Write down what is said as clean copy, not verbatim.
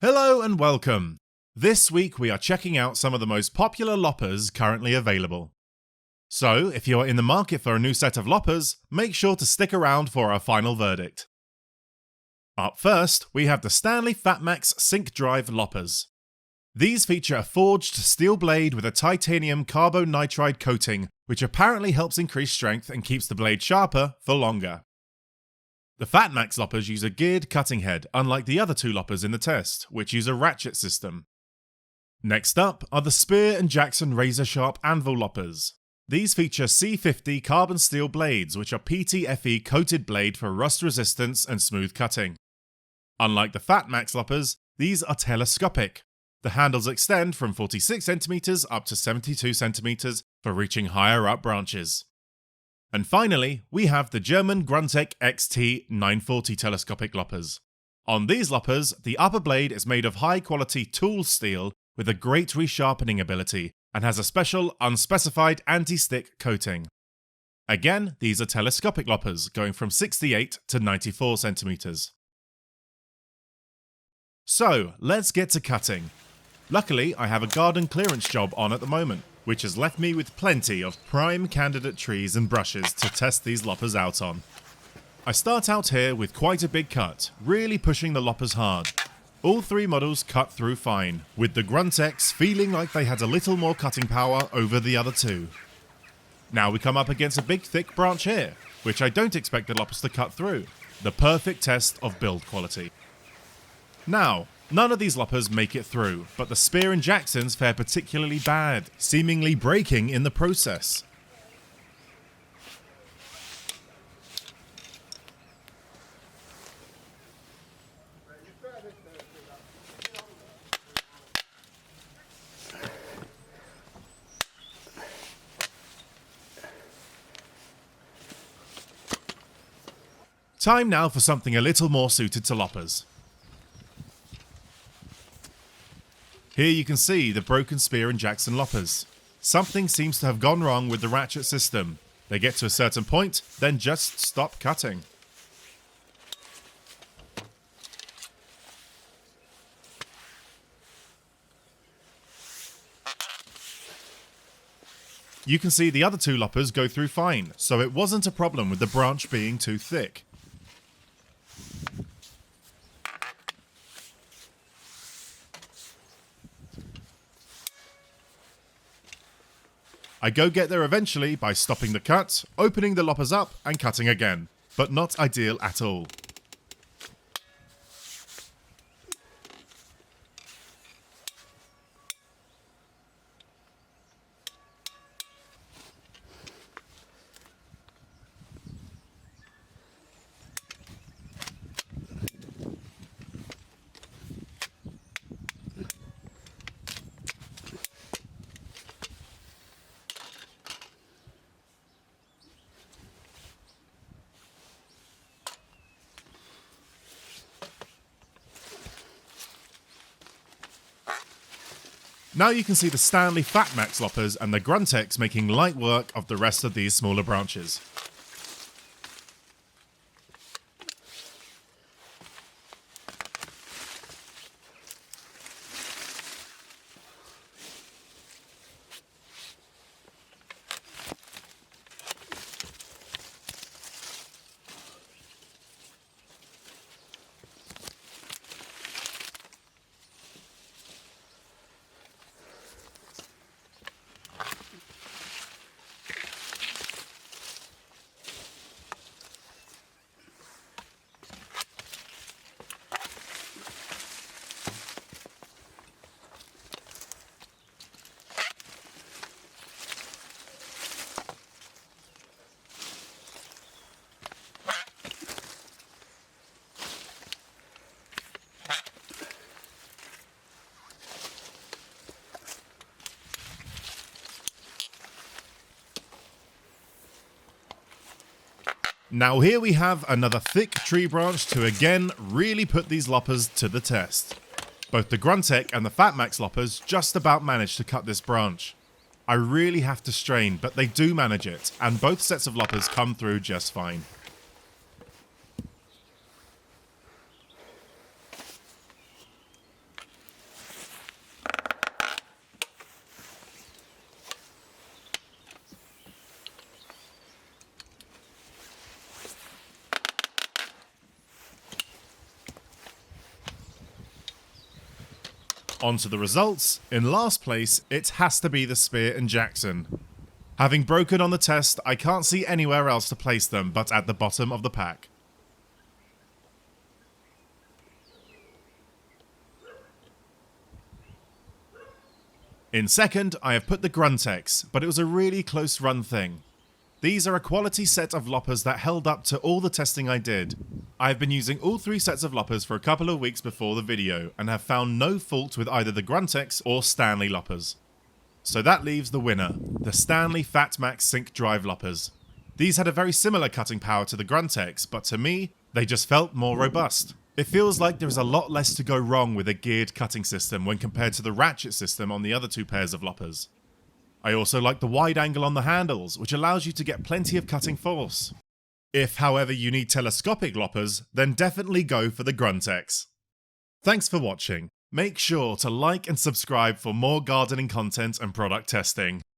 Hello and welcome! This week we are checking out some of the most popular loppers currently available. So, if you are in the market for a new set of loppers, make sure to stick around for our final verdict. Up first, we have the Stanley FatMax Sync Drive Loppers. These feature a forged steel blade with a titanium carbonitride coating, which apparently helps increase strength and keeps the blade sharper for longer. The FatMax loppers use a geared cutting head, unlike the other two loppers in the test, which use a ratchet system. Next up are the Spear & Jackson razor sharp Anvil loppers. These feature C50 carbon steel blades, which are PTFE coated blade for rust resistance and smooth cutting. Unlike the FatMax loppers, these are telescopic. The handles extend from 46cm up to 72cm for reaching higher up branches. And finally, we have the German gruntec XT 940 telescopic loppers. On these loppers, the upper blade is made of high quality tool steel with a great resharpening ability and has a special unspecified anti-stick coating. Again, these are telescopic loppers going from 68 to 94cm. So, let's get to cutting. Luckily, I have a garden clearance job on at the moment, which has left me with plenty of prime candidate trees and brushes to test these loppers out on. I start out here with quite a big cut, really pushing the loppers hard. All three models cut through fine, with the Gruntecs feeling like they had a little more cutting power over the other two. Now we come up against a big thick branch here, which I don't expect the loppers to cut through. The perfect test of build quality. Now, none of these loppers make it through, but the Spear & Jacksons fare particularly bad, seemingly breaking in the process. Time now for something a little more suited to loppers. Here you can see the broken Spear & Jackson loppers. Something seems to have gone wrong with the ratchet system. They get to a certain point, then just stop cutting. You can see the other two loppers go through fine, so it wasn't a problem with the branch being too thick. I go get there eventually by stopping the cut, opening the loppers up and cutting again, but not ideal at all. Now you can see the Stanley FatMax loppers and the Gruntecs making light work of the rest of these smaller branches. Now here we have another thick tree branch to again really put these loppers to the test. Both the Gruntec and the FatMax loppers just about managed to cut this branch. I really have to strain, but they do manage it, and both sets of loppers come through just fine. On to the results. In last place, it has to be the Spear and Jackson. Having broken on the test, I can't see anywhere else to place them but at the bottom of the pack. In second, I have put the Gruntecs, but it was a really close run thing. These are a quality set of loppers that held up to all the testing I did. I have been using all 3 sets of loppers for a couple of weeks before the video and have found no fault with either the Gruntecs or Stanley loppers. So that leaves the winner, the Stanley Fatmax Sync Drive loppers. These had a very similar cutting power to the Gruntecs, but to me, they just felt more robust. It feels like there is a lot less to go wrong with a geared cutting system when compared to the ratchet system on the other 2 pairs of loppers. I also like the wide angle on the handles, which allows you to get plenty of cutting force. If, however, you need telescopic loppers, then definitely go for the Gruntecs. Thanks for watching. Make sure to like and subscribe for more gardening content and product testing.